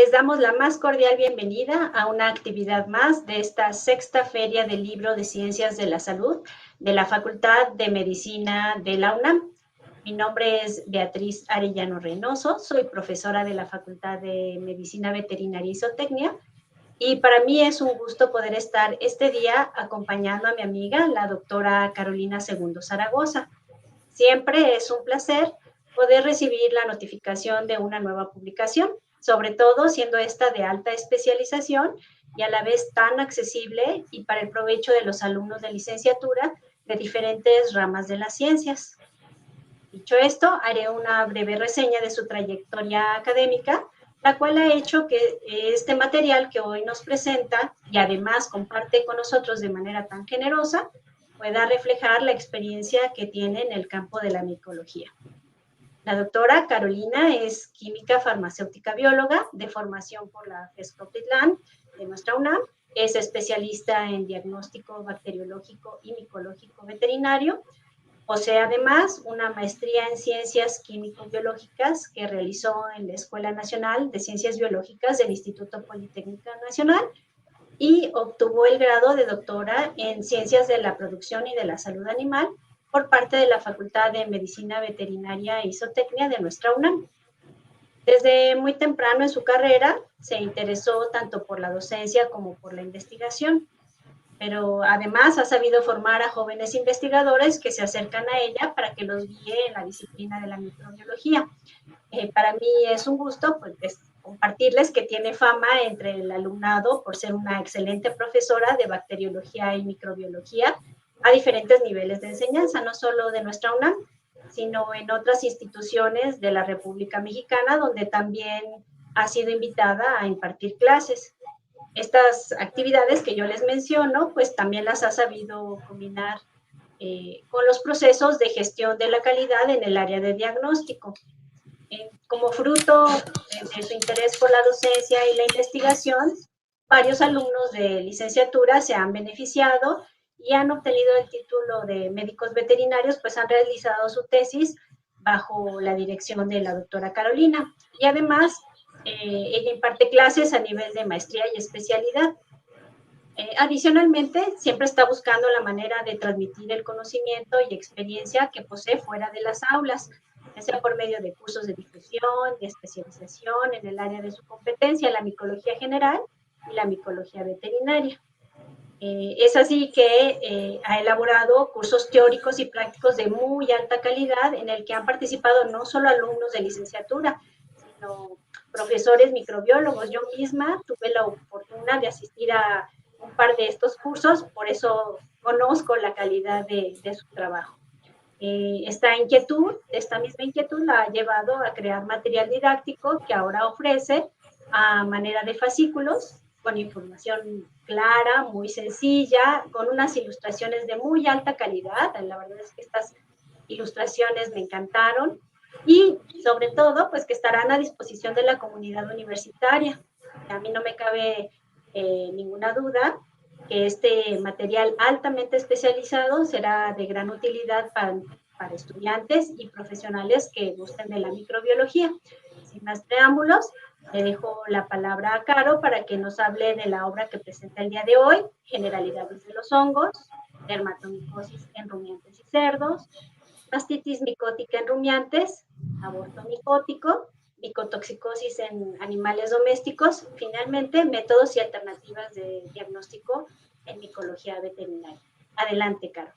Les damos la más cordial bienvenida a una actividad más de esta sexta Feria del Libro de Ciencias de la Salud de la Facultad de Medicina de la UNAM. Mi nombre es Beatriz Arellano Reynoso, soy profesora de la Facultad de Medicina Veterinaria y Zootecnia, y para mí es un gusto poder estar este día acompañando a mi amiga, la doctora Carolina Segundo Zaragoza. Siempre es un placer poder recibir la notificación de una nueva publicación, sobre todo siendo esta de alta especialización y a la vez tan accesible y para el provecho de los alumnos de licenciatura de diferentes ramas de las ciencias. Dicho esto, haré una breve reseña de su trayectoria académica, la cual ha hecho que este material que hoy nos presenta y además comparte con nosotros de manera tan generosa, pueda reflejar la experiencia que tiene en el campo de la micología. La doctora Carolina es química farmacéutica bióloga de formación por la FES Cuautitlán de nuestra UNAM. Es especialista en diagnóstico bacteriológico y micológico veterinario. Posee además una maestría en ciencias químico-biológicas que realizó en la Escuela Nacional de Ciencias Biológicas del Instituto Politécnico Nacional y obtuvo el grado de doctora en Ciencias de la Producción y de la Salud Animal por parte de la Facultad de Medicina Veterinaria y Zootecnia de nuestra UNAM. Desde muy temprano en su carrera se interesó tanto por la docencia como por la investigación, pero además ha sabido formar a jóvenes investigadores que se acercan a ella para que los guíe en la disciplina de la microbiología. Para mí es un gusto pues, compartirles que tiene fama entre el alumnado por ser una excelente profesora de bacteriología y microbiología a diferentes niveles de enseñanza, no solo de nuestra UNAM, sino en otras instituciones de la República Mexicana, donde también ha sido invitada a impartir clases. Estas actividades que yo les menciono, pues también las ha sabido combinar con los procesos de gestión de la calidad en el área de diagnóstico. Como fruto de su interés por la docencia y la investigación, varios alumnos de licenciatura se han beneficiado y han obtenido el título de médicos veterinarios, pues han realizado su tesis bajo la dirección de la doctora Carolina. Y además, ella imparte clases a nivel de maestría y especialidad. Adicionalmente, siempre está buscando la manera de transmitir el conocimiento y experiencia que posee fuera de las aulas, ya sea por medio de cursos de difusión, de especialización en el área de su competencia, la micología general y la micología veterinaria. Es así que ha elaborado cursos teóricos y prácticos de muy alta calidad en el que han participado no solo alumnos de licenciatura, sino profesores microbiólogos. Yo misma tuve la oportunidad de asistir a un par de estos cursos, por eso conozco la calidad de su trabajo. Esta misma inquietud la ha llevado a crear material didáctico que ahora ofrece a manera de fascículos, con información clara, muy sencilla, con unas ilustraciones de muy alta calidad. La verdad es que estas ilustraciones me encantaron y sobre todo pues que estarán a disposición de la comunidad universitaria. A mí no me cabe ninguna duda que este material altamente especializado será de gran utilidad para estudiantes y profesionales que gusten de la microbiología. Sin más preámbulos, le dejo la palabra a Caro para que nos hable de la obra que presenta el día de hoy, Generalidades de los hongos, dermatomicosis en rumiantes y cerdos, mastitis micótica en rumiantes, aborto micótico, micotoxicosis en animales domésticos, finalmente, métodos y alternativas de diagnóstico en micología veterinaria. Adelante, Caro.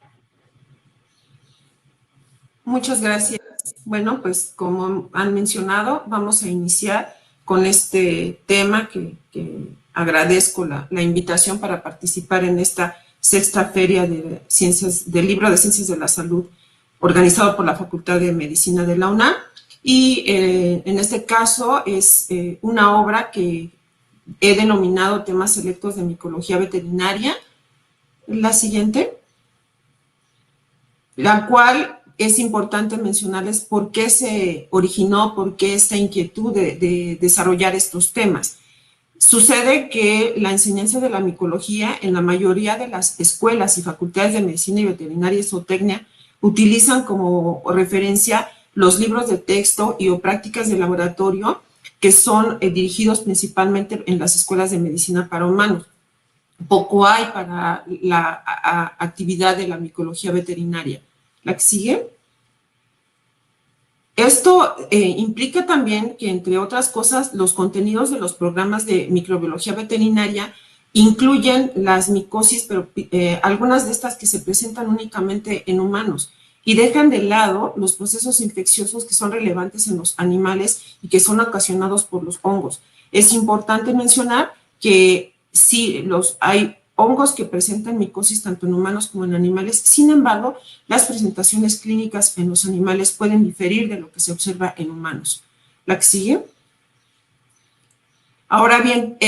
Muchas gracias. Bueno, pues como han mencionado, vamos a iniciar con este tema que agradezco la invitación para participar en esta sexta feria de ciencias, del libro de Ciencias de la Salud, organizado por la Facultad de Medicina de la UNAM. Y en este caso es una obra que he denominado Temas Selectos de Micología Veterinaria. La siguiente. La cual es importante mencionarles por qué se originó, por qué esta inquietud de desarrollar estos temas. Sucede que la enseñanza de la micología en la mayoría de las escuelas y facultades de medicina y veterinaria y zootecnia utilizan como referencia los libros de texto y o prácticas de laboratorio que son dirigidos principalmente en las escuelas de medicina para humanos. Poco hay para la actividad de la micología veterinaria. ¿La que sigue? Esto implica también que, entre otras cosas, los contenidos de los programas de microbiología veterinaria incluyen las micosis, pero algunas de estas que se presentan únicamente en humanos, y dejan de lado los procesos infecciosos que son relevantes en los animales y que son ocasionados por los hongos. Es importante mencionar que sí, hay hongos que presentan micosis tanto en humanos como en animales. Sin embargo, las presentaciones clínicas en los animales pueden diferir de lo que se observa en humanos. ¿La que sigue? Ahora bien,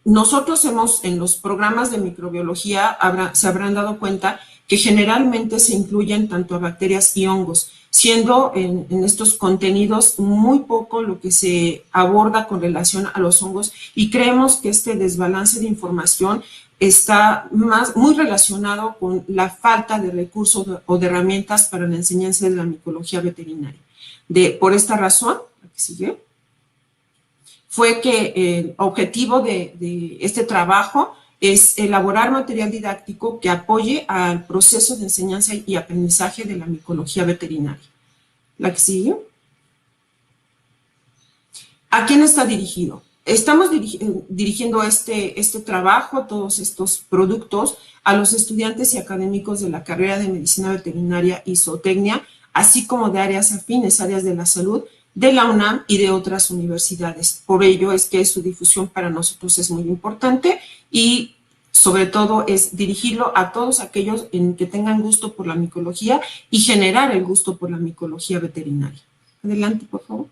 nosotros en los programas de microbiología se habrán dado cuenta que generalmente se incluyen tanto a bacterias y hongos, siendo en estos contenidos muy poco lo que se aborda con relación a los hongos, y creemos que este desbalance de información está muy relacionado con la falta de recursos o de herramientas para la enseñanza de la micología veterinaria. Por esta razón, la que sigue, fue que el objetivo de este trabajo es elaborar material didáctico que apoye al proceso de enseñanza y aprendizaje de la micología veterinaria. ¿La que sigue? ¿A quién está dirigido? Estamos dirigiendo este trabajo, todos estos productos, a los estudiantes y académicos de la carrera de Medicina Veterinaria y Zootecnia, así como de áreas afines, áreas de la salud, de la UNAM y de otras universidades. Por ello es que su difusión para nosotros es muy importante, y sobre todo es dirigirlo a todos aquellos que tengan gusto por la micología y generar el gusto por la micología veterinaria. Adelante, por favor.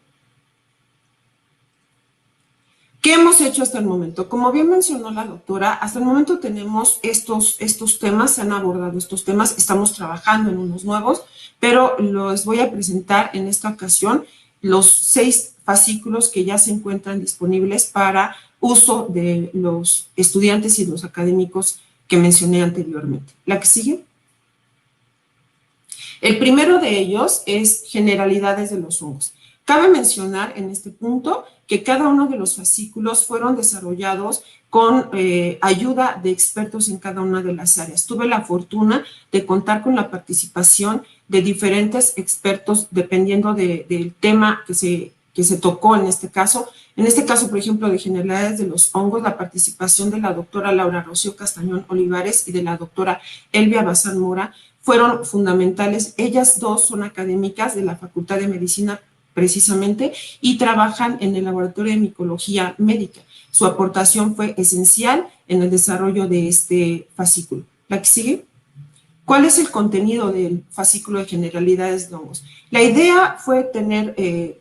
¿Qué hemos hecho hasta el momento? Como bien mencionó la doctora, hasta el momento tenemos estos temas, se han abordado estos temas, estamos trabajando en unos nuevos, pero les voy a presentar en esta ocasión los 6 fascículos que ya se encuentran disponibles para uso de los estudiantes y los académicos que mencioné anteriormente. ¿La que sigue? El primero de ellos es generalidades de los hongos. Cabe mencionar en este punto que cada uno de los fascículos fueron desarrollados con ayuda de expertos en cada una de las áreas. Tuve la fortuna de contar con la participación de diferentes expertos dependiendo del tema que se tocó en este caso. En este caso, por ejemplo, de generalidades de los hongos, la participación de la doctora Laura Rocío Castañón Olivares y de la doctora Elvia Bazán Mora fueron fundamentales. Ellas dos son académicas de la Facultad de Medicina precisamente, y trabajan en el laboratorio de micología médica. Su aportación fue esencial en el desarrollo de este fascículo. ¿La que sigue? ¿Cuál es el contenido del fascículo de generalidades de hongos? La idea fue tener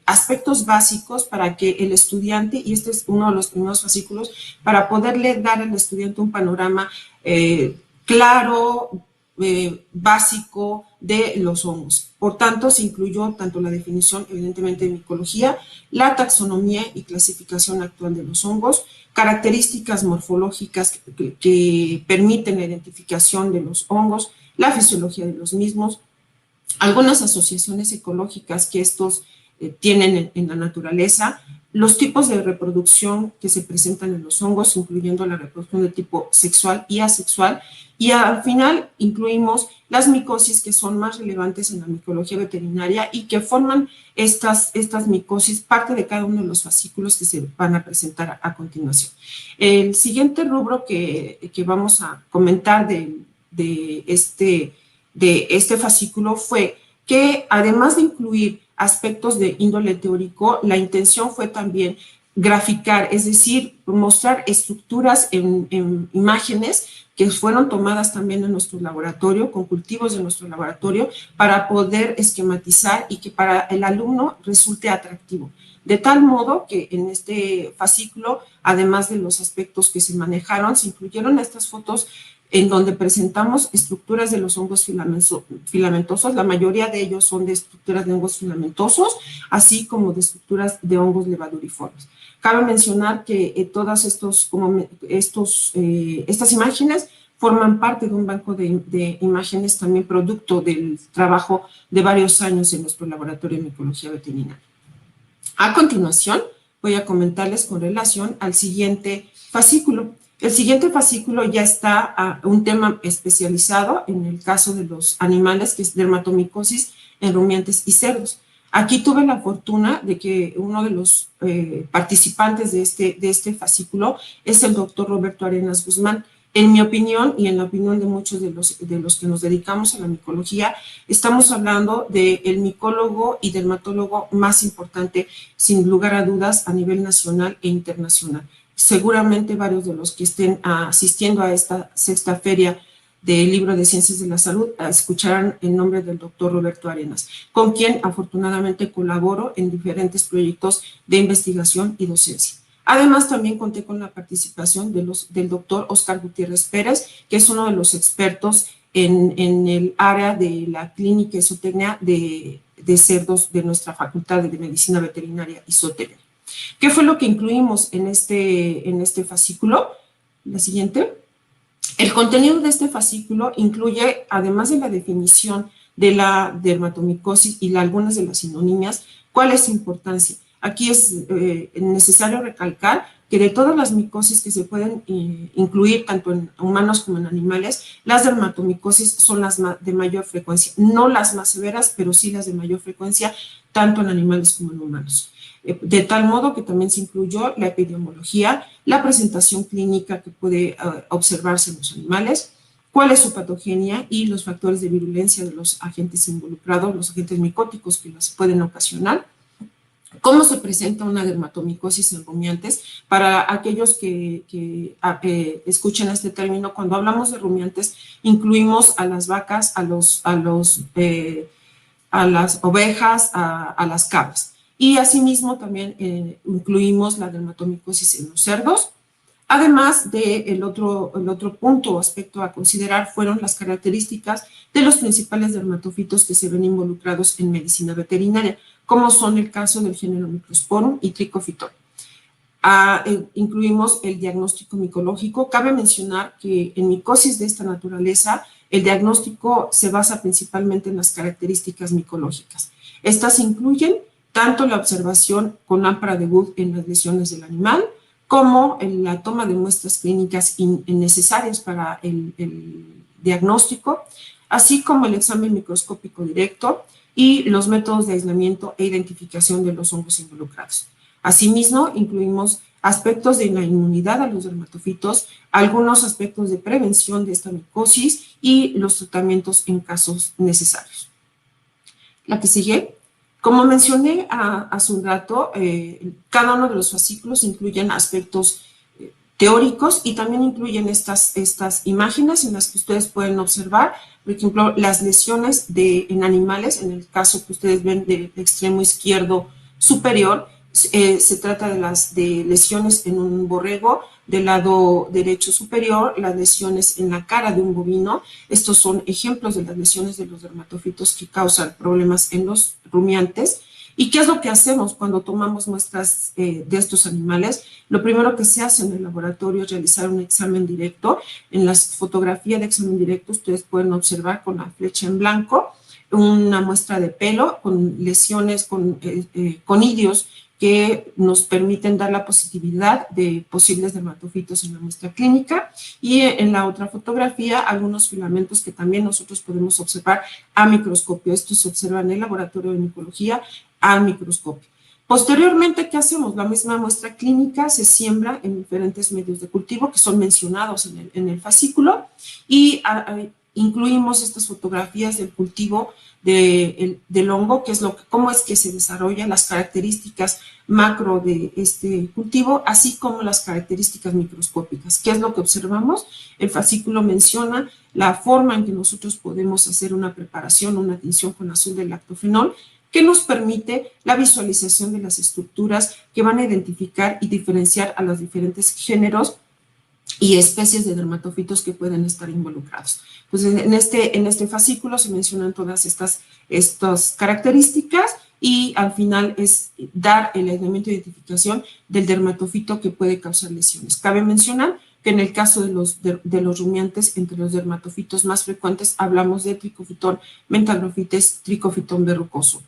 aspectos básicos para que el estudiante, y este es uno de los primeros fascículos, para poderle dar al estudiante un panorama claro, básico de los hongos. Por tanto, se incluyó tanto la definición, evidentemente, de micología, la taxonomía y clasificación actual de los hongos, características morfológicas que permiten la identificación de los hongos, la fisiología de los mismos, algunas asociaciones ecológicas que estos tienen en la naturaleza, los tipos de reproducción que se presentan en los hongos, incluyendo la reproducción de tipo sexual y asexual, y al final incluimos las micosis, que son más relevantes en la micología veterinaria y que forman estas micosis parte de cada uno de los fascículos que se van a presentar a continuación. El siguiente rubro que vamos a comentar de este fascículo fue que, además de incluir aspectos de índole teórico, la intención fue también graficar, es decir, mostrar estructuras en imágenes que fueron tomadas también en nuestro laboratorio, con cultivos de nuestro laboratorio, para poder esquematizar y que para el alumno resulte atractivo. De tal modo que en este fascículo, además de los aspectos que se manejaron, se incluyeron estas fotos en donde presentamos estructuras de los hongos filamentosos. La mayoría de ellos son de estructuras de hongos filamentosos, así como de estructuras de hongos levaduriformes. Cabe mencionar que todas estas imágenes forman parte de un banco de imágenes, también producto del trabajo de varios años en nuestro laboratorio de micología veterinaria. A continuación, voy a comentarles con relación al siguiente fascículo. El siguiente fascículo ya está a un tema especializado en el caso de los animales, que es dermatomicosis en rumiantes y cerdos. Aquí tuve la fortuna de que uno de los participantes de este fascículo es el doctor Roberto Arenas Guzmán. En mi opinión y en la opinión de muchos de los que nos dedicamos a la micología, estamos hablando del micólogo y dermatólogo más importante, sin lugar a dudas, a nivel nacional e internacional. Seguramente varios de los que estén asistiendo a esta sexta feria del libro de Ciencias de la Salud escucharán el nombre del doctor Roberto Arenas, con quien afortunadamente colaboro en diferentes proyectos de investigación y docencia. Además, también conté con la participación del doctor Oscar Gutiérrez Pérez, que es uno de los expertos en el área de la clínica y zootecnia de cerdos de nuestra Facultad de Medicina Veterinaria y Zootecnia. ¿Qué fue lo que incluimos en este fascículo? La siguiente. El contenido de este fascículo incluye, además de la definición de la dermatomicosis y algunas de las sinonimias, ¿cuál es su importancia? Aquí es necesario recalcar que de todas las micosis que se pueden incluir tanto en humanos como en animales, las dermatomicosis son las de mayor frecuencia, no las más severas, pero sí las de mayor frecuencia, tanto en animales como en humanos. De tal modo que también se incluyó la epidemiología, la presentación clínica que puede observarse en los animales, cuál es su patogenia y los factores de virulencia de los agentes involucrados, los agentes micóticos que los pueden ocasionar. ¿Cómo se presenta una dermatomicosis en rumiantes? Para aquellos que escuchen este término, cuando hablamos de rumiantes, incluimos a las vacas, a las ovejas, a las cabras. Y asimismo también incluimos la dermatomicosis en los cerdos. Además el otro punto o aspecto a considerar fueron las características de los principales dermatofitos que se ven involucrados en medicina veterinaria, como son el caso del género Microsporum y Trichophyton. Incluimos el diagnóstico micológico. Cabe mencionar que en micosis de esta naturaleza, el diagnóstico se basa principalmente en las características micológicas. Estas incluyen tanto la observación con lámpara de Wood en las lesiones del animal, como en la toma de muestras clínicas necesarias para el diagnóstico, así como el examen microscópico directo y los métodos de aislamiento e identificación de los hongos involucrados. Asimismo, incluimos aspectos de la inmunidad a los dermatofitos, algunos aspectos de prevención de esta micosis y los tratamientos en casos necesarios. La que sigue. Como mencioné hace un rato, cada uno de los fascículos incluyen aspectos teóricos y también incluyen estas imágenes en las que ustedes pueden observar, por ejemplo, las lesiones en animales, en el caso que ustedes ven del extremo izquierdo superior, se trata de lesiones en un borrego, del lado derecho superior, las lesiones en la cara de un bovino. Estos son ejemplos de las lesiones de los dermatofitos que causan problemas en los rumiantes. ¿Y qué es lo que hacemos cuando tomamos muestras de estos animales? Lo primero que se hace en el laboratorio es realizar un examen directo. En la fotografía de examen directo ustedes pueden observar con la flecha en blanco una muestra de pelo con lesiones, con conidios que nos permiten dar la positividad de posibles dermatofitos en la muestra clínica, y en la otra fotografía algunos filamentos que también nosotros podemos observar a microscopio. Estos se observan en el laboratorio de micología a microscopio. Posteriormente, ¿qué hacemos? La misma muestra clínica se siembra en diferentes medios de cultivo que son mencionados en el fascículo, y incluimos estas fotografías del cultivo del hongo, que es cómo es que se desarrolla, las características macro de este cultivo, así como las características microscópicas. ¿Qué es lo que observamos? El fascículo menciona la forma en que nosotros podemos hacer una preparación, una tinción con azul de lactofenol, que nos permite la visualización de las estructuras que van a identificar y diferenciar a los diferentes géneros y especies de dermatofitos que pueden estar involucrados. Pues en este fascículo se mencionan todas estas características, y al final es dar el aislamiento de identificación del dermatofito que puede causar lesiones. Cabe mencionar que en el caso de los rumiantes, entre los dermatofitos más frecuentes hablamos de Trichophyton mentagrophytes, Trichophyton verrucoso.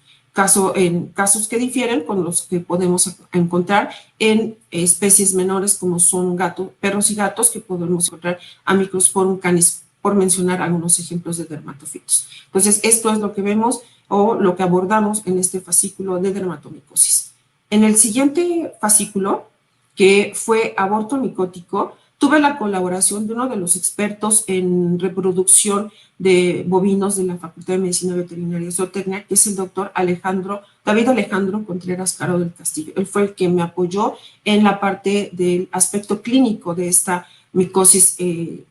en casos que difieren con los que podemos encontrar en especies menores como son perros y gatos, que podemos encontrar a Microsporum canis, por mencionar algunos ejemplos de dermatofitos. Entonces, esto es lo que vemos o lo que abordamos en este fascículo de dermatomicosis. En el siguiente fascículo, que fue aborto micótico, tuve la colaboración de uno de los expertos en reproducción de bovinos de la Facultad de Medicina Veterinaria y Zootecnia, que es el doctor David Alejandro Contreras Caro del Castillo. Él fue el que me apoyó en la parte del aspecto clínico de esta micosis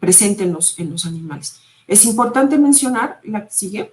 presente en los animales. Es importante mencionar, la que sigue,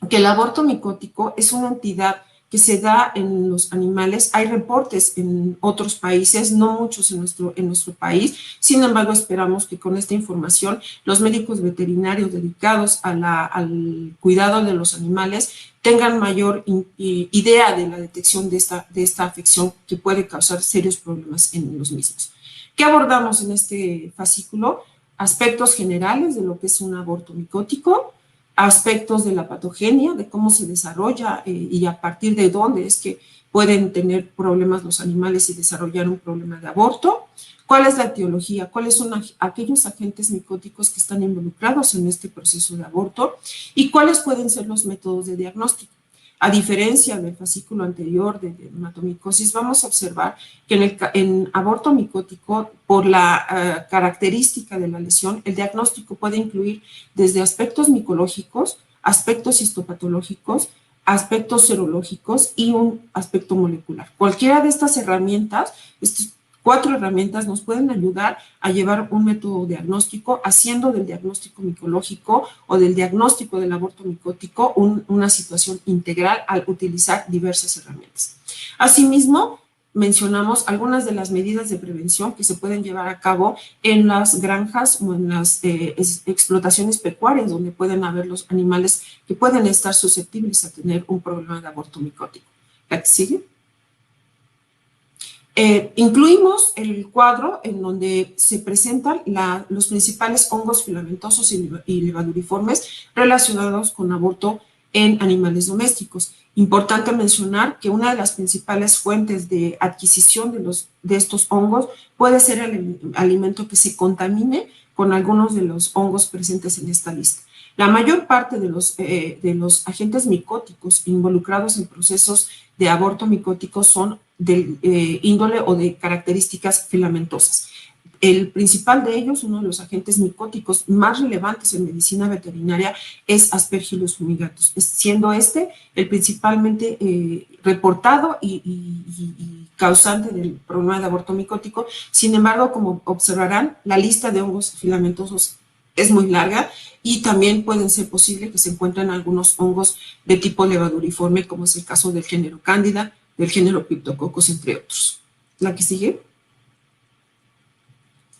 que el aborto micótico es una entidad que se da en los animales. Hay reportes en otros países, no muchos en nuestro país. Sin embargo, esperamos que con esta información los médicos veterinarios dedicados al cuidado de los animales tengan mayor idea de la detección de esta afección que puede causar serios problemas en los mismos. ¿Qué abordamos en este fascículo? Aspectos generales de lo que es un aborto micótico, aspectos de la patogenia, de cómo se desarrolla y a partir de dónde es que pueden tener problemas los animales y desarrollar un problema de aborto, cuál es la etiología, cuáles son aquellos agentes micóticos que están involucrados en este proceso de aborto y cuáles pueden ser los métodos de diagnóstico. A diferencia del fascículo anterior de dermatomicosis, vamos a observar que en aborto micótico, por la característica de la lesión, el diagnóstico puede incluir desde aspectos micológicos, aspectos histopatológicos, aspectos serológicos y un aspecto molecular. Cualquiera de estas herramientas, estos 4 herramientas nos pueden ayudar a llevar un método diagnóstico, haciendo del diagnóstico micológico o del diagnóstico del aborto micótico una situación integral al utilizar diversas herramientas. Asimismo, mencionamos algunas de las medidas de prevención que se pueden llevar a cabo en las granjas o en las explotaciones pecuarias, donde pueden haber los animales que pueden estar susceptibles a tener un problema de aborto micótico. ¿La que sigue? Incluimos el cuadro en donde se presentan los principales hongos filamentosos y levaduriformes relacionados con aborto en animales domésticos. Importante mencionar que una de las principales fuentes de adquisición de estos hongos puede ser el alimento que se contamine con algunos de los hongos presentes en esta lista. La mayor parte de los agentes micóticos involucrados en procesos de aborto micótico son de índole o de características filamentosas. El principal de ellos, uno de los agentes micóticos más relevantes en medicina veterinaria, es Aspergillus fumigatus, siendo este el principalmente reportado y causante del problema de aborto micótico. Sin embargo, como observarán, la lista de hongos filamentosos es muy larga y también pueden ser posible que se encuentren algunos hongos de tipo levaduriforme, como es el caso del género Cándida, del género Cryptococcus, entre otros. ¿La que sigue?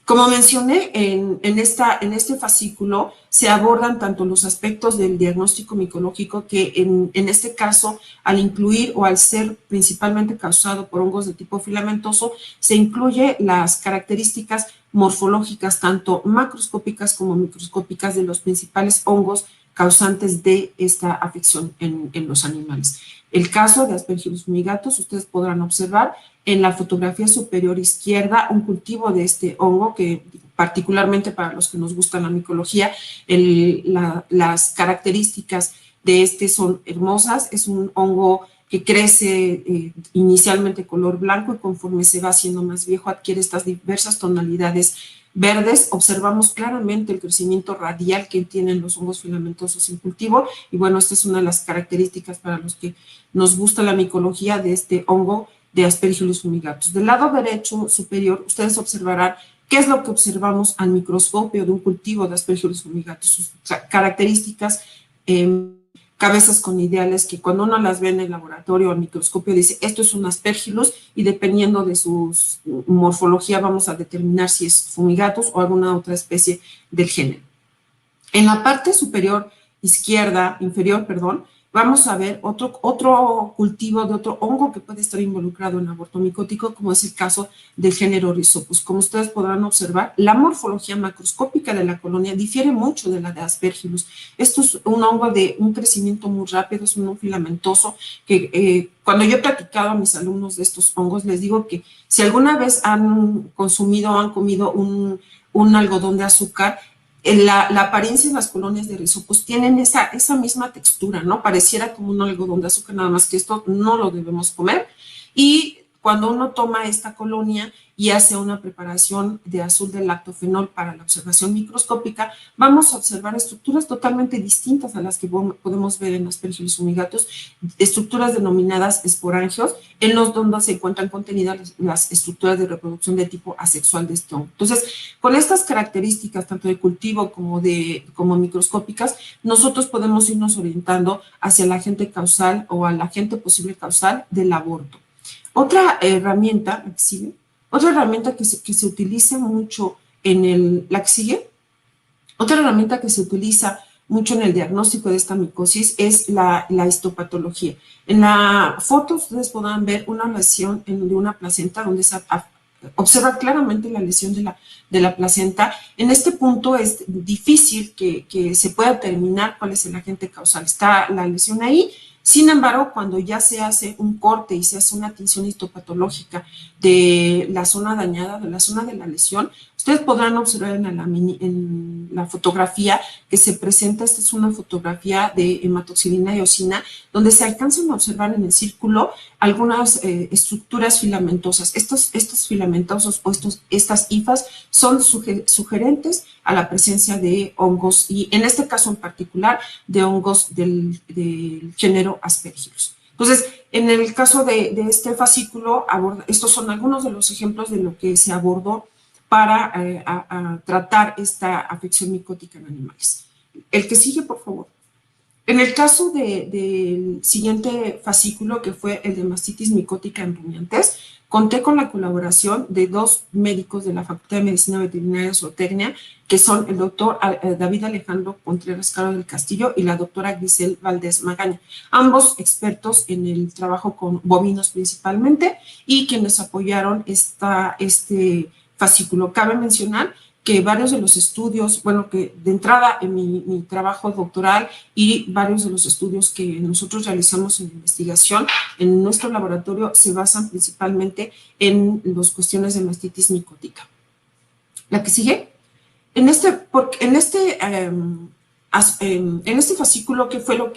Como mencioné, en este fascículo se abordan tanto los aspectos del diagnóstico micológico, que en este caso, al incluir o al ser principalmente causado por hongos de tipo filamentoso, se incluye las características morfológicas, tanto macroscópicas como microscópicas, de los principales hongos causantes de esta afección en los animales. El caso de Aspergillus fumigatus, ustedes podrán observar en la fotografía superior izquierda un cultivo de este hongo que, particularmente para los que nos gusta la micología, las características de este son hermosas. Es un hongo que crece inicialmente color blanco y conforme se va haciendo más viejo adquiere estas diversas tonalidades verdes. Observamos claramente el crecimiento radial que tienen los hongos filamentosos en cultivo y bueno, esta es una de las características para los que nos gusta la micología de este hongo de Aspergillus fumigatus. Del lado derecho superior, ustedes observarán qué es lo que observamos al microscopio de un cultivo de Aspergillus fumigatus, sus características, cabezas conidiales, que cuando uno las ve en el laboratorio o al microscopio dice, esto es un Aspergillus, y dependiendo de su morfología vamos a determinar si es fumigatus o alguna otra especie del género. En la parte superior inferior, vamos a ver otro cultivo de otro hongo que puede estar involucrado en aborto micótico, como es el caso del género Rhizopus. Como ustedes podrán observar, la morfología macroscópica de la colonia difiere mucho de la de Aspergillus. Esto es un hongo de un crecimiento muy rápido, es un hongo filamentoso que cuando yo he platicado a mis alumnos de estos hongos, les digo que si alguna vez han consumido o han comido un algodón de azúcar, la apariencia de las colonias de Rhizopus tienen esa misma textura, ¿no? Pareciera como un algodón de azúcar, nada más que esto no lo debemos comer. Y cuando uno toma esta colonia y hace una preparación de azul del lactofenol para la observación microscópica, vamos a observar estructuras totalmente distintas a las que podemos ver en Aspergillus fumigatus, estructuras denominadas esporangios, en los donde se encuentran contenidas las estructuras de reproducción de tipo asexual de este hongo. Entonces, con estas características, tanto de cultivo como microscópicas, nosotros podemos irnos orientando hacia el agente causal o al agente posible causal del aborto. Otra herramienta, la que sigue, otra herramienta que se utiliza mucho la que sigue, otra herramienta que se utiliza mucho en el diagnóstico de esta micosis es la histopatología. En la foto ustedes podrán ver una lesión de una placenta donde se observa claramente la lesión de la placenta. En este punto es difícil que se pueda determinar cuál es el agente causal. Está la lesión ahí. Sin embargo, cuando ya se hace un corte y se hace una tinción histopatológica de la zona dañada, de la zona de la lesión, ustedes podrán observar en la fotografía que se presenta. Esta es una fotografía de hematoxilina y eosina, donde se alcanzan a observar en el círculo algunas estructuras filamentosas. Estos filamentosos o estas hifas son sugerentes a la presencia de hongos, y en este caso en particular de hongos del género Aspergillus. Entonces, en el caso de este fascículo, estos son algunos de los ejemplos de lo que se abordó para tratar esta afección micótica en animales. El que sigue, por favor. En el caso del siguiente fascículo, que fue el de mastitis micótica en rumiantes, conté con la colaboración de dos médicos de la Facultad de Medicina Veterinaria Zootecnia, que son el doctor David Alejandro Contreras Caro del Castillo y la doctora Grisel Valdés Magaña, ambos expertos en el trabajo con bovinos principalmente, y quienes apoyaron este fascículo. Cabe mencionar que varios de los estudios, bueno, que de entrada en mi trabajo doctoral y varios de los estudios que nosotros realizamos en investigación en nuestro laboratorio se basan principalmente en las cuestiones de mastitis micótica. La que sigue. En este fascículo, ¿qué fue lo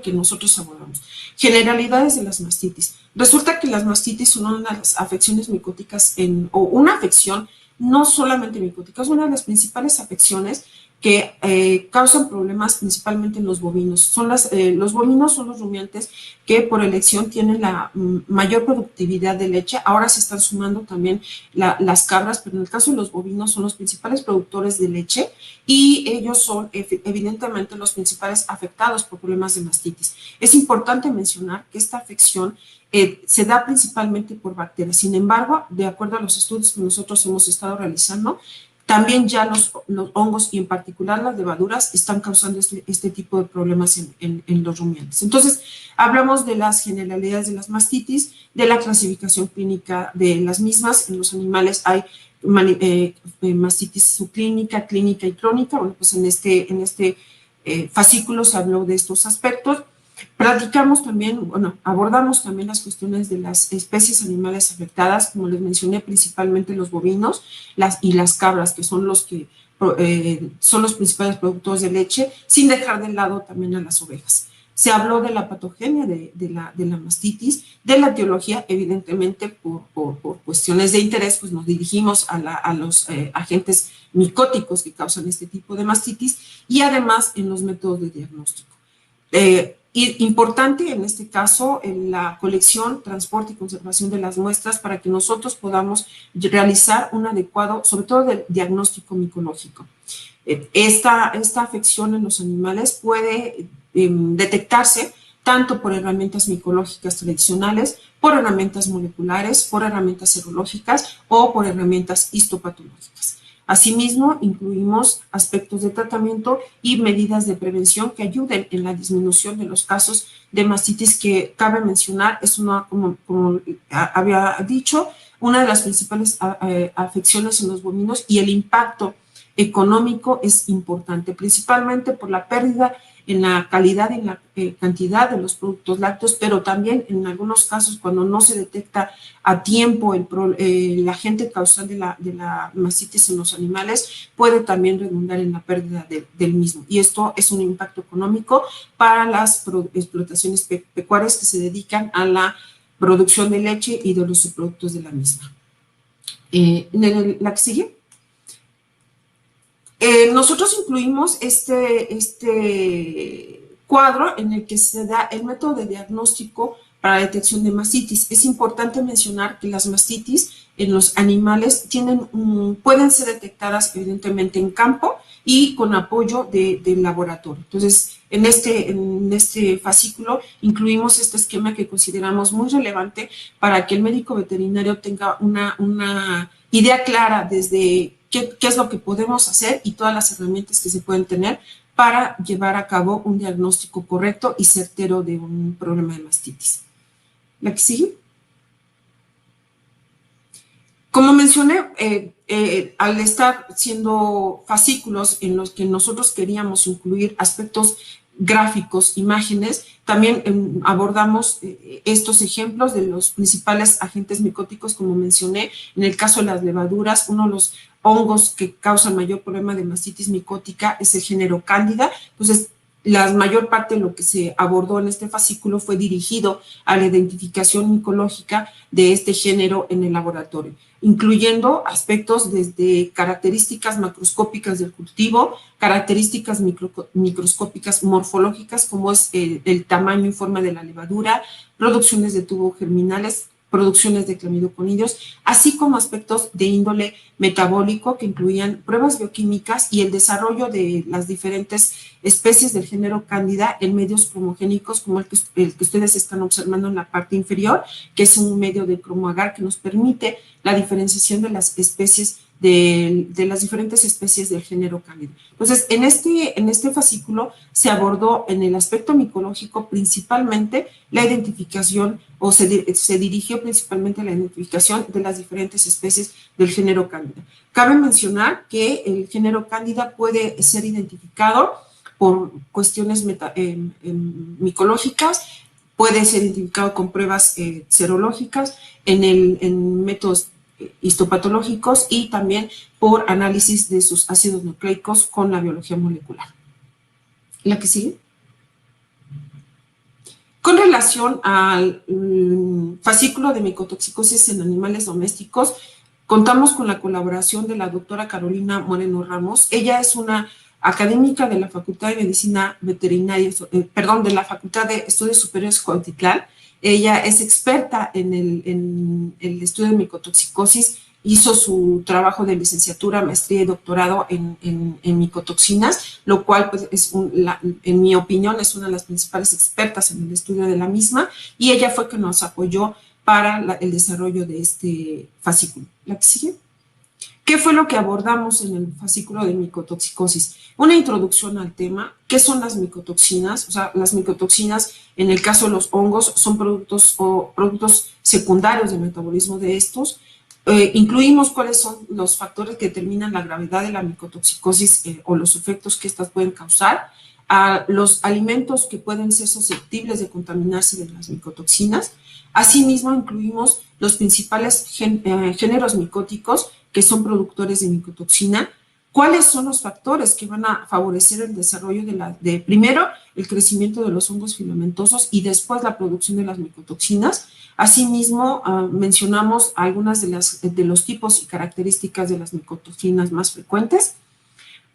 que nosotros abordamos? Generalidades de las mastitis. Resulta que las mastitis son una de las afecciones micóticas, o una afección no solamente micótica, es una de las principales afecciones que causan problemas principalmente en los bovinos. Los bovinos son los rumiantes que por elección tienen la mayor productividad de leche. Ahora se están sumando también las cabras, pero en el caso de los bovinos son los principales productores de leche, y ellos son evidentemente los principales afectados por problemas de mastitis. Es importante mencionar que esta afección se da principalmente por bacterias. Sin embargo, de acuerdo a los estudios que nosotros hemos estado realizando, también ya los hongos, y en particular las levaduras, están causando este tipo de problemas en los rumiantes. Entonces, hablamos de las generalidades de las mastitis, de la clasificación clínica de las mismas. En los animales hay mastitis subclínica, clínica y crónica. Bueno, pues en este fascículo se habló de estos aspectos. Abordamos también las cuestiones de las especies animales afectadas, como les mencioné, principalmente los bovinos y las cabras, que son los principales productores de leche, sin dejar de lado también a las ovejas. Se habló de la patogenia de la mastitis, de la etiología. Evidentemente, por cuestiones de interés, pues nos dirigimos a los agentes micóticos que causan este tipo de mastitis, y además en los métodos de diagnóstico. Importante en este caso en la colección, transporte y conservación de las muestras, para que nosotros podamos realizar un adecuado, sobre todo del diagnóstico micológico. Esta afección en los animales puede detectarse tanto por herramientas micológicas tradicionales, por herramientas moleculares, por herramientas serológicas o por herramientas histopatológicas. Asimismo, incluimos aspectos de tratamiento y medidas de prevención que ayuden en la disminución de los casos de mastitis, que cabe mencionar, es una, como había dicho, una de las principales afecciones en los bovinos, y el impacto económico es importante, principalmente por la pérdida en la calidad y en la cantidad de los productos lácteos, pero también en algunos casos cuando no se detecta a tiempo el agente causal de la mastitis en los animales, puede también redundar en la pérdida del mismo. Y esto es un impacto económico para las explotaciones pecuarias que se dedican a la producción de leche y de los subproductos de la misma. La que sigue. Nosotros incluimos este cuadro en el que se da el método de diagnóstico para la detección de mastitis. Es importante mencionar que las mastitis en los animales pueden ser detectadas evidentemente en campo y con apoyo del laboratorio. Entonces, en este fascículo incluimos este esquema que consideramos muy relevante para que el médico veterinario tenga una idea clara desde qué es lo que podemos hacer y todas las herramientas que se pueden tener para llevar a cabo un diagnóstico correcto y certero de un problema de mastitis. ¿La que sigue? Como mencioné, al estar siendo fascículos en los que nosotros queríamos incluir aspectos gráficos, imágenes, también abordamos estos ejemplos de los principales agentes micóticos, como mencioné, en el caso de las levaduras, uno de los hongos que causan mayor problema de mastitis micótica es el género Cándida. Entonces, la mayor parte de lo que se abordó en este fascículo fue dirigido a la identificación micológica de este género en el laboratorio, incluyendo aspectos desde características macroscópicas del cultivo, características microscópicas morfológicas, como es el tamaño y forma de la levadura, producciones de tubos germinales, producciones de clamidoconidios, así como aspectos de índole metabólico que incluían pruebas bioquímicas y el desarrollo de las diferentes especies del género Cándida en medios cromogénicos como el que ustedes están observando en la parte inferior, que es un medio de cromoagar que nos permite la diferenciación de las especies de las diferentes especies del género Cándida. Entonces, en este fascículo se abordó en el aspecto micológico principalmente la identificación, o se dirigió principalmente a la identificación de las diferentes especies del género Cándida. Cabe mencionar que el género Cándida puede ser identificado por cuestiones micológicas, puede ser identificado con pruebas serológicas, en métodos histopatológicos y también por análisis de sus ácidos nucleicos con la biología molecular. ¿La que sigue? Con relación al fascículo de micotoxicosis en animales domésticos, contamos con la colaboración de la doctora Carolina Moreno Ramos. Ella es una académica de la Facultad de Medicina Veterinaria, de la Facultad de Estudios Superiores Cuautitlán. Ella es experta en el estudio de micotoxicosis, hizo su trabajo de licenciatura, maestría y doctorado en micotoxinas, lo cual, pues, en mi opinión, es una de las principales expertas en el estudio de la misma, y ella fue que nos apoyó para el desarrollo de este fascículo. ¿La que sigue? ¿Qué fue lo que abordamos en el fascículo de micotoxicosis? Una introducción al tema, ¿qué son las micotoxinas? O sea, las micotoxinas, en el caso de los hongos, son productos secundarios del metabolismo de estos. Incluimos cuáles son los factores que determinan la gravedad de la micotoxicosis o los efectos que estas pueden causar, a los alimentos que pueden ser susceptibles de contaminarse de las micotoxinas. Asimismo, incluimos los principales géneros micóticos que son productores de micotoxina, cuáles son los factores que van a favorecer el desarrollo de primero, el crecimiento de los hongos filamentosos y después la producción de las micotoxinas. Asimismo, mencionamos algunas de los tipos y características de las micotoxinas más frecuentes,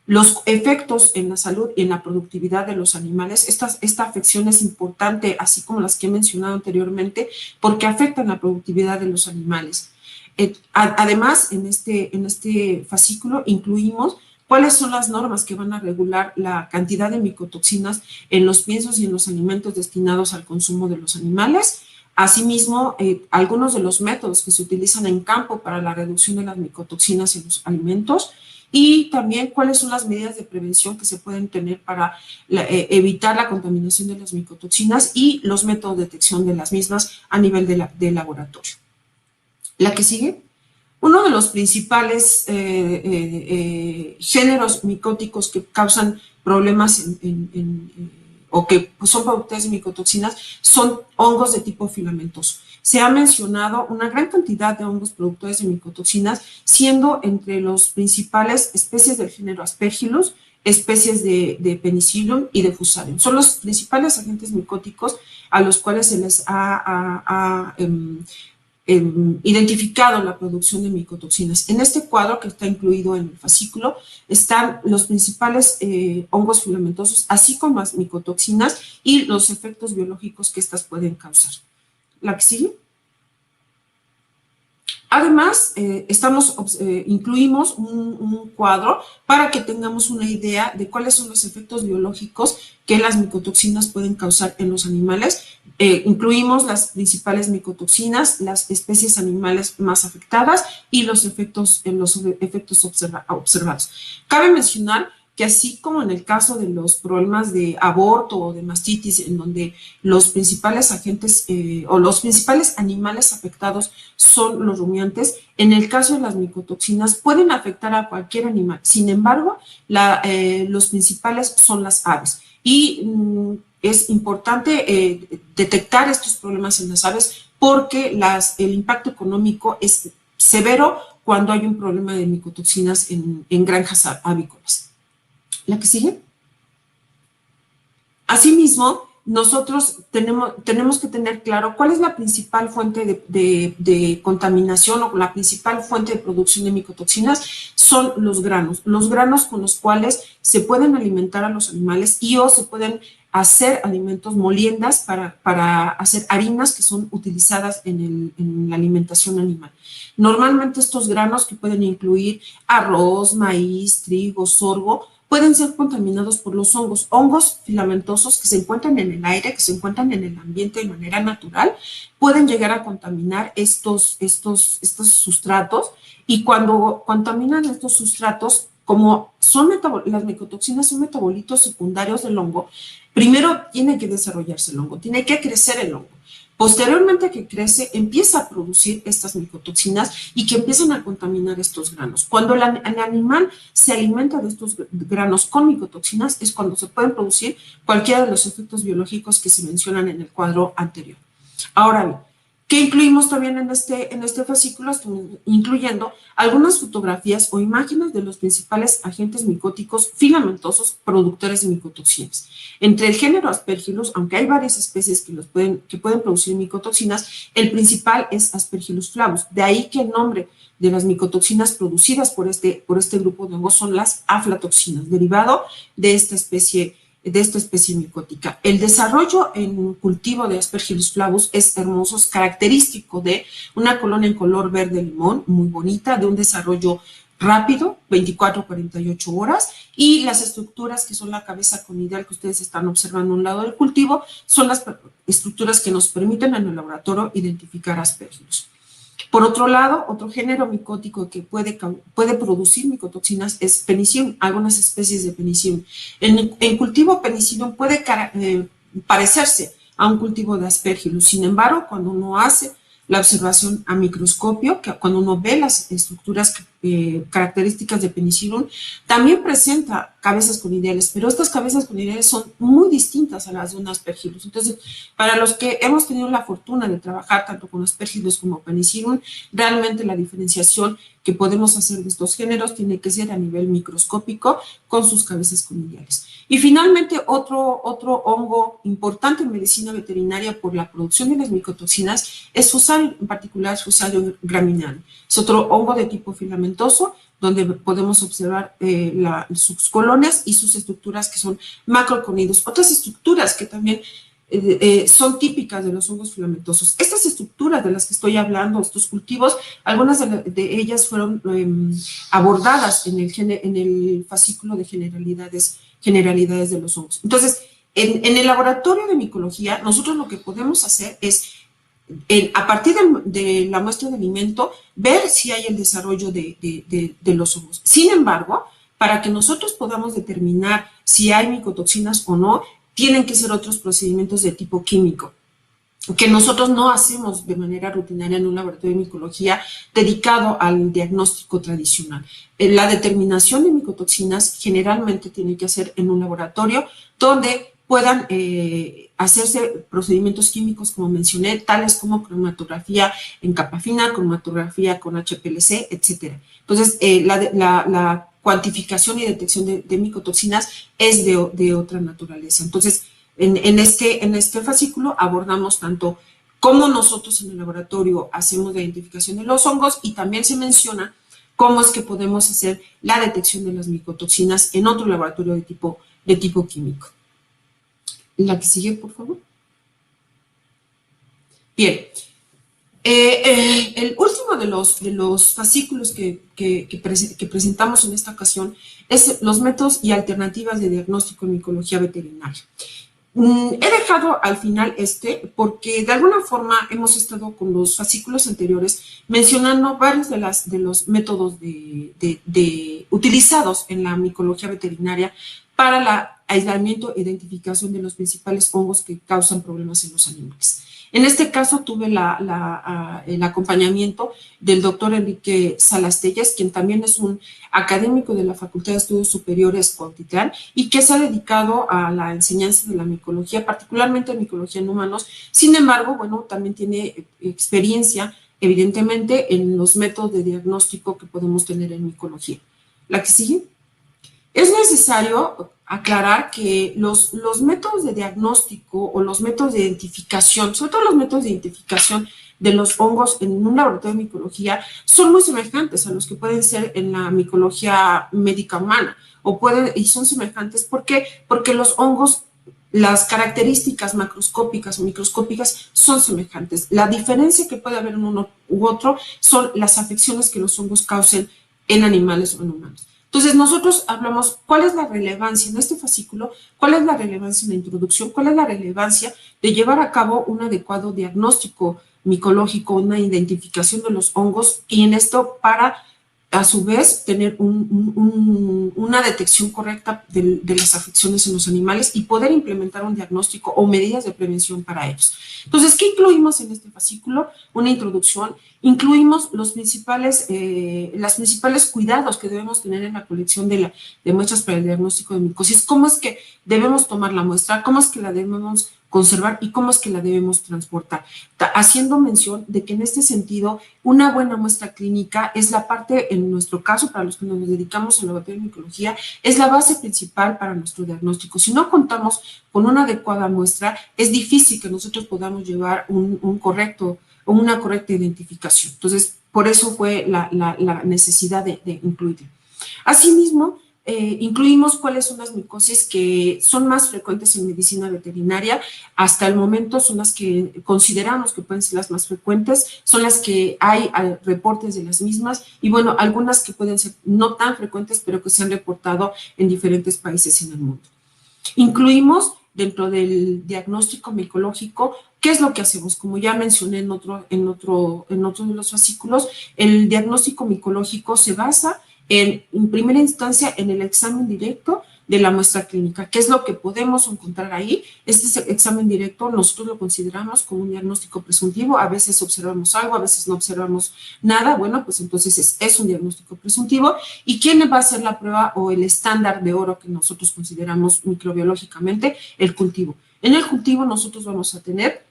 los efectos en la salud y en la productividad de los animales. Esta afección es importante, así como las que he mencionado anteriormente, porque afectan la productividad de los animales. Además, en este fascículo incluimos cuáles son las normas que van a regular la cantidad de micotoxinas en los piensos y en los alimentos destinados al consumo de los animales. Asimismo, algunos de los métodos que se utilizan en campo para la reducción de las micotoxinas en los alimentos, y también cuáles son las medidas de prevención que se pueden tener para evitar la contaminación de las micotoxinas y los métodos de detección de las mismas a nivel de laboratorio. La que sigue. Uno de los principales géneros micóticos que causan problemas o que son productores de micotoxinas son hongos de tipo filamentoso. Se ha mencionado una gran cantidad de hongos productores de micotoxinas, siendo entre los principales especies del género Aspergillus, especies de Penicillium y de Fusarium. Son los principales agentes micóticos a los cuales se les ha identificado la producción de micotoxinas. En este cuadro, que está incluido en el fascículo, están los principales hongos filamentosos, así como las micotoxinas y los efectos biológicos que estas pueden causar. ¿La que sigue? Además, incluimos un cuadro para que tengamos una idea de cuáles son los efectos biológicos que las micotoxinas pueden causar en los animales. Incluimos las principales micotoxinas, las especies animales más afectadas y los efectos observados. Cabe mencionar que así como en el caso de los problemas de aborto o de mastitis, en donde los principales agentes o los principales animales afectados son los rumiantes, en el caso de las micotoxinas pueden afectar a cualquier animal. Sin embargo, los principales son las aves. Y es importante detectar estos problemas en las aves porque el impacto económico es severo cuando hay un problema de micotoxinas en granjas avícolas. ¿La que sigue? Asimismo, nosotros tenemos que tener claro cuál es la principal fuente de contaminación o la principal fuente de producción de micotoxinas. Son los granos con los cuales se pueden alimentar a los animales o se pueden hacer alimentos, moliendas para hacer harinas que son utilizadas en la alimentación animal. Normalmente estos granos, que pueden incluir arroz, maíz, trigo, sorgo, pueden ser contaminados por los hongos filamentosos que se encuentran en el aire, que se encuentran en el ambiente de manera natural, pueden llegar a contaminar estos sustratos, y cuando contaminan estos sustratos, como las micotoxinas son metabolitos secundarios del hongo, primero tiene que desarrollarse el hongo, tiene que crecer el hongo. Posteriormente que crece, empieza a producir estas micotoxinas y que empiezan a contaminar estos granos. Cuando el animal se alimenta de estos granos con micotoxinas es cuando se pueden producir cualquiera de los efectos biológicos que se mencionan en el cuadro anterior. Ahora bien, ¿qué incluimos también en este fascículo? Estoy incluyendo algunas fotografías o imágenes de los principales agentes micóticos filamentosos productores de micotoxinas. Entre el género Aspergillus, aunque hay varias especies que pueden producir micotoxinas, el principal es Aspergillus flavus. De ahí que el nombre de las micotoxinas producidas por este grupo de hongos son las aflatoxinas, derivado de esta especie micótica. El desarrollo en cultivo de Aspergillus flavus es hermoso, es característico de una colonia en color verde limón, muy bonita, de un desarrollo rápido, 24 a 48 horas, y las estructuras que son la cabeza conidial que ustedes están observando a un lado del cultivo son las estructuras que nos permiten en el laboratorio identificar Aspergillus. Por otro lado, otro género micótico que puede producir micotoxinas es Penicillium, algunas especies de Penicillium. En cultivo, Penicillium puede parecerse a un cultivo de Aspergillus. Sin embargo, cuando uno hace la observación a microscopio, cuando uno ve las estructuras características de Penicillium, también presenta cabezas conidiales, pero estas cabezas conidiales son muy distintas a las de un Aspergillus. Entonces, para los que hemos tenido la fortuna de trabajar tanto con Aspergillus como Penicillium, realmente la diferenciación que podemos hacer de estos géneros tiene que ser a nivel microscópico con sus cabezas conidiales. Y finalmente, otro hongo importante en medicina veterinaria por la producción de las micotoxinas es Fusarium, en particular Fusarium gramineae. Es otro hongo de tipo filamentoso, donde podemos observar sus colonias y sus estructuras que son macroconidos. Otras estructuras que también son típicas de los hongos filamentosos. Estas estructuras de las que estoy hablando, estos cultivos, algunas de ellas fueron abordadas en el fascículo de generalidades de los hongos. Entonces, en el laboratorio de micología, nosotros lo que podemos hacer es a partir de la muestra de alimento, ver si hay el desarrollo de los hongos. Sin embargo, para que nosotros podamos determinar si hay micotoxinas o no, tienen que ser otros procedimientos de tipo químico, que nosotros no hacemos de manera rutinaria en un laboratorio de micología dedicado al diagnóstico tradicional. La determinación de micotoxinas generalmente tiene que hacer en un laboratorio donde puedan hacerse procedimientos químicos, como mencioné, tales como cromatografía en capa fina, cromatografía con HPLC, etc. Entonces, la cuantificación y detección de micotoxinas es de otra naturaleza. Entonces, en este fascículo abordamos tanto cómo nosotros en el laboratorio hacemos la identificación de los hongos y también se menciona cómo es que podemos hacer la detección de las micotoxinas en otro laboratorio de tipo químico. La que sigue, por favor. Bien. El último de los fascículos que presentamos en esta ocasión es los métodos y alternativas de diagnóstico en micología veterinaria. He dejado al final porque de alguna forma hemos estado con los fascículos anteriores mencionando varios de los métodos utilizados en la micología veterinaria para el aislamiento e identificación de los principales hongos que causan problemas en los animales. En este caso tuve el acompañamiento del doctor Enrique Salas Telles, quien también es un académico de la Facultad de Estudios Superiores Cuautitlán y que se ha dedicado a la enseñanza de la micología, particularmente micología en humanos. Sin embargo, bueno, también tiene experiencia, evidentemente, en los métodos de diagnóstico que podemos tener en micología. La que sigue. Es necesario aclarar que los métodos de diagnóstico o los métodos de identificación, sobre todo los métodos de identificación de los hongos en un laboratorio de micología, son muy semejantes a los que pueden ser en la micología médica humana, y son semejantes. ¿Por qué? Porque los hongos, las características macroscópicas o microscópicas son semejantes. La diferencia que puede haber en uno u otro son las afecciones que los hongos causen en animales o en humanos. Entonces, nosotros hablamos cuál es la relevancia en este fascículo, cuál es la relevancia en la introducción, cuál es la relevancia de llevar a cabo un adecuado diagnóstico micológico, una identificación de los hongos, y en esto para, a su vez, tener una detección correcta de las afecciones en los animales y poder implementar un diagnóstico o medidas de prevención para ellos. Entonces, ¿qué incluimos en este fascículo? Una introducción. Incluimos los principales cuidados que debemos tener en la colección de muestras para el diagnóstico de micosis, cómo es que debemos tomar la muestra, cómo es que la debemos conservar y cómo es que la debemos transportar, haciendo mención de que en este sentido una buena muestra clínica es la parte, en nuestro caso, para los que nos dedicamos al laboratorio de micología, es la base principal para nuestro diagnóstico. Si no contamos con una adecuada muestra, es difícil que nosotros podamos llevar una correcta identificación. Entonces, por eso fue la necesidad de incluirlo. Asimismo, incluimos cuáles son las micosis que son más frecuentes en medicina veterinaria. Hasta el momento son las que consideramos que pueden ser las más frecuentes, son las que hay reportes de las mismas, y bueno, algunas que pueden ser no tan frecuentes, pero que se han reportado en diferentes países en el mundo. Incluimos dentro del diagnóstico micológico, ¿qué es lo que hacemos? Como ya mencioné en otro de los fascículos, el diagnóstico micológico se basa en primera instancia en el examen directo de la muestra clínica. ¿Qué es lo que podemos encontrar ahí? Este examen directo nosotros lo consideramos como un diagnóstico presuntivo. A veces observamos algo, a veces no observamos nada. Bueno, pues entonces es un diagnóstico presuntivo. ¿Y quién va a hacer la prueba o el estándar de oro que nosotros consideramos microbiológicamente? El cultivo. En el cultivo nosotros vamos a tener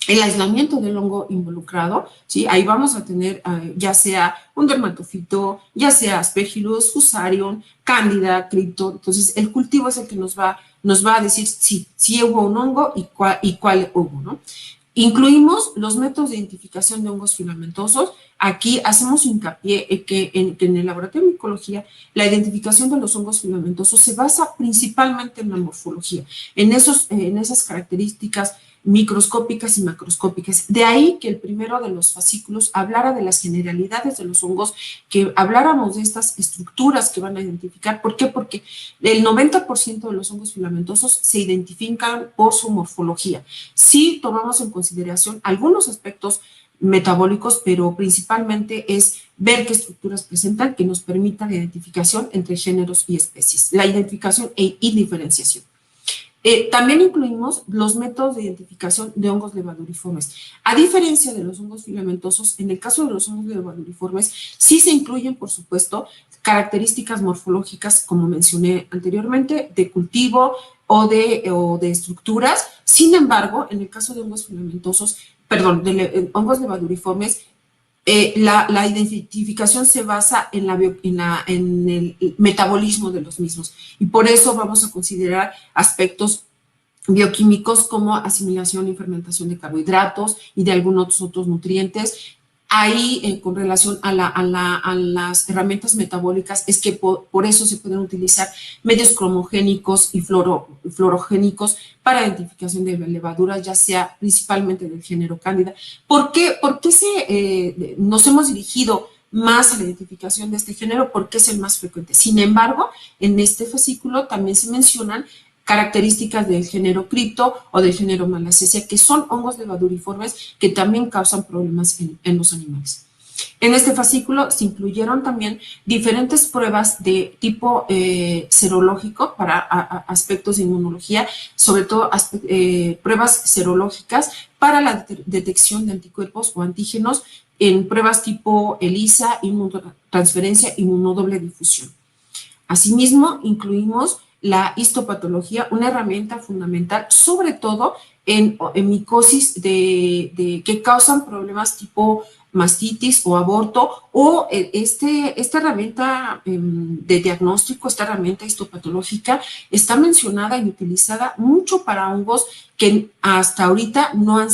el aislamiento del hongo involucrado, ¿sí? Ahí vamos a tener ya sea un dermatofito, ya sea Aspergillus, Fusarium, Cándida, Cripto. Entonces, el cultivo es el que nos va a decir si hubo un hongo y cuál hubo, ¿no? Incluimos los métodos de identificación de hongos filamentosos. aquí hacemos hincapié en que en el laboratorio de micología la identificación de los hongos filamentosos se basa principalmente en la morfología, en esas características microscópicas y macroscópicas. De ahí que el primero de los fascículos hablara de las generalidades de los hongos, que habláramos de estas estructuras que van a identificar. ¿Por qué? Porque el 90% de los hongos filamentosos se identifican por su morfología. Sí tomamos en consideración algunos aspectos metabólicos, pero principalmente es ver qué estructuras presentan que nos permita la identificación entre géneros y especies, la identificación y diferenciación. También incluimos los métodos de identificación de hongos levaduriformes. A diferencia de los hongos filamentosos, en el caso de los hongos levaduriformes, sí se incluyen, por supuesto, características morfológicas, como mencioné anteriormente, de cultivo o de estructuras. Sin embargo, en el caso de hongos filamentosos, perdón, de hongos levaduriformes, la identificación se basa en el metabolismo de los mismos, y por eso vamos a considerar aspectos bioquímicos como asimilación y fermentación de carbohidratos y de algunos otros nutrientes. Ahí, con relación a las herramientas metabólicas, es que por eso se pueden utilizar medios cromogénicos y fluorogénicos para identificación de levaduras, ya sea principalmente del género Cándida. ¿Por qué nos hemos dirigido más a la identificación de este género? Porque es el más frecuente. Sin embargo, en este fascículo también se mencionan características del género cripto o del género Malassezia, que son hongos levaduriformes que también causan problemas en los animales. En este fascículo se incluyeron también diferentes pruebas de tipo serológico para aspectos de inmunología, sobre todo pruebas serológicas para la detección de anticuerpos o antígenos en pruebas tipo ELISA, inmunotransferencia, inmunodoble difusión. Asimismo, incluimos la histopatología, una herramienta fundamental, sobre todo en micosis que causan problemas tipo mastitis o aborto, o esta herramienta de diagnóstico, esta herramienta histopatológica, está mencionada y utilizada mucho para hongos que hasta ahorita no han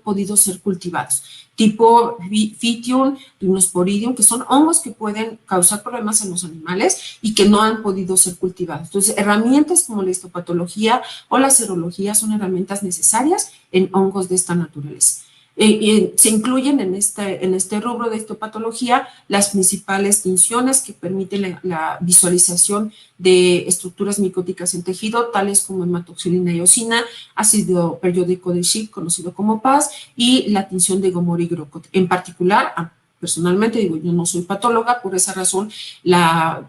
podido ser cultivados, tipo Fitium, Rhinosporidium, que son hongos que pueden causar problemas en los animales y que no han podido ser cultivados. Entonces, herramientas como la histopatología o la serología son herramientas necesarias en hongos de esta naturaleza. Se incluyen en este rubro de histopatología las principales tinciones que permiten la visualización de estructuras micóticas en tejido, tales como hematoxilina y eosina, ácido periódico de Schiff, conocido como PAS, y la tinción de Gomori Grocott. En particular, personalmente, yo no soy patóloga, por esa razón la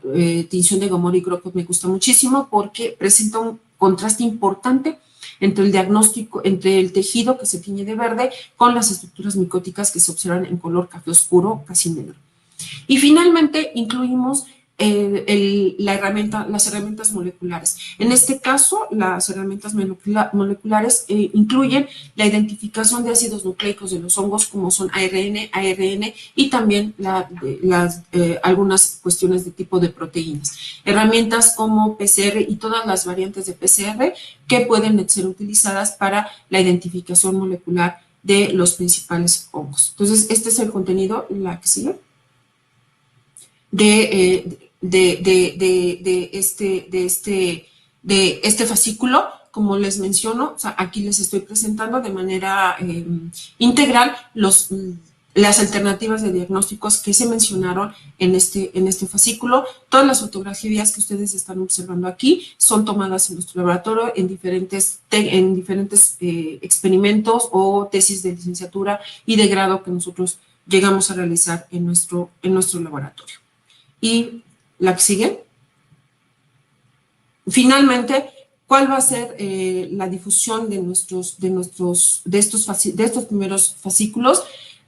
tinción de Gomori Grocott me gusta muchísimo porque presenta un contraste importante entre el diagnóstico, entre el tejido que se tiñe de verde con las estructuras micóticas que se observan en color café oscuro, casi negro. Y finalmente incluimos las herramientas moleculares. En este caso, las herramientas moleculares incluyen la identificación de ácidos nucleicos de los hongos, como son ARN, y también algunas cuestiones de tipo de proteínas. Herramientas como PCR y todas las variantes de PCR que pueden ser utilizadas para la identificación molecular de los principales hongos. Entonces, este es el contenido, la que sigue, de este fascículo. Como les menciono, o sea, aquí les estoy presentando de manera integral las alternativas de diagnósticos que se mencionaron en este fascículo. Todas las fotografías que ustedes están observando aquí son tomadas en nuestro laboratorio en diferentes experimentos o tesis de licenciatura y de grado que nosotros llegamos a realizar en nuestro laboratorio. Y la que sigue. Finalmente, ¿cuál va a ser la difusión de estos primeros fascículos?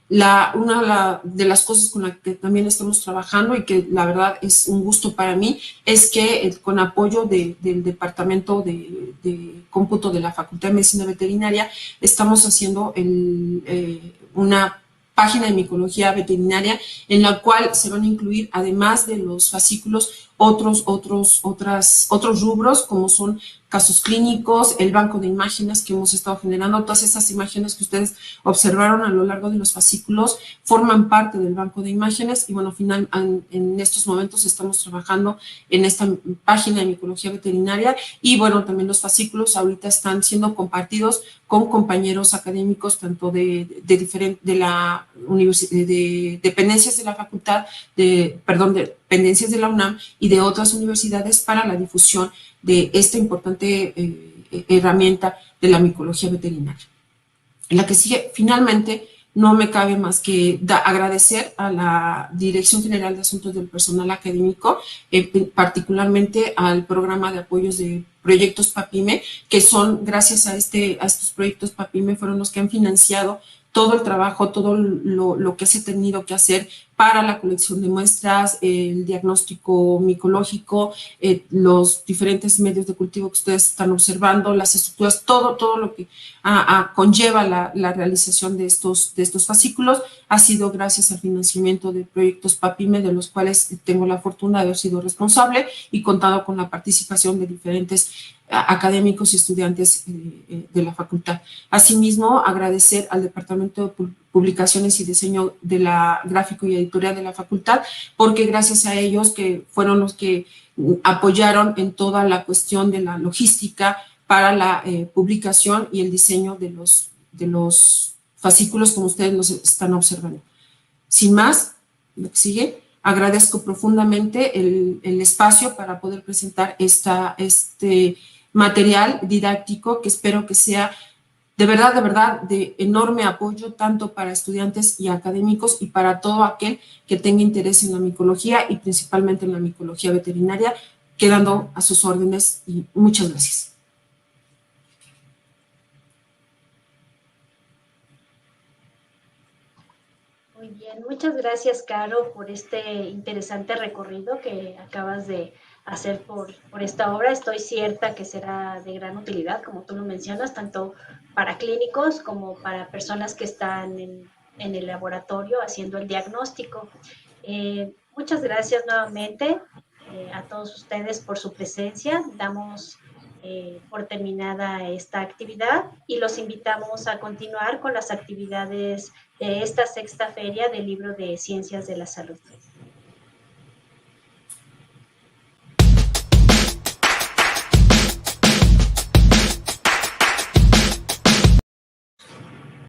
Una de las cosas con las que también estamos trabajando y que la verdad es un gusto para mí es que con apoyo del Departamento de Cómputo de la Facultad de Medicina Veterinaria estamos haciendo una página de micología veterinaria en la cual se van a incluir, además de los fascículos, otros rubros, como son casos clínicos, el banco de imágenes que hemos estado generando. Todas esas imágenes que ustedes observaron a lo largo de los fascículos forman parte del banco de imágenes, y bueno, en estos momentos estamos trabajando en esta página de micología veterinaria, y bueno, también los fascículos ahorita están siendo compartidos con compañeros académicos, tanto de la universidad, de dependencias de la facultad, dependencias de la UNAM y de otras universidades, para la difusión de esta importante herramienta de la micología veterinaria. En la que sigue, finalmente, no me cabe más que agradecer a la Dirección General de Asuntos del Personal Académico, particularmente al programa de apoyos de proyectos PAPIME, que son, gracias a estos proyectos PAPIME, fueron los que han financiado todo el trabajo, todo lo que se ha tenido que hacer para la colección de muestras, el diagnóstico micológico, los diferentes medios de cultivo que ustedes están observando, las estructuras, todo lo que conlleva la realización de estos fascículos, ha sido gracias al financiamiento de proyectos PAPIME, de los cuales tengo la fortuna de haber sido responsable y contado con la participación de diferentes académicos y estudiantes de la facultad. Asimismo, agradecer al Departamento de Publicaciones y Diseño de la Gráfico y Editorial de la facultad, porque gracias a ellos, que fueron los que apoyaron en toda la cuestión de la logística para la publicación y el diseño de los fascículos, como ustedes los están observando. Sin más, lo que sigue, agradezco profundamente el espacio para poder presentar este material didáctico, que espero que sea de verdad de enorme apoyo, tanto para estudiantes y académicos y para todo aquel que tenga interés en la micología, y principalmente en la micología veterinaria, quedando a sus órdenes, y muchas gracias. Muy bien, muchas gracias, Caro, por este interesante recorrido que acabas de hacer por esta obra. Estoy cierta que será de gran utilidad, como tú lo mencionas, tanto para clínicos como para personas que están en el laboratorio haciendo el diagnóstico. Muchas gracias nuevamente a todos ustedes por su presencia. Damos por terminada esta actividad y los invitamos a continuar con las actividades de esta sexta feria del libro de Ciencias de la Salud.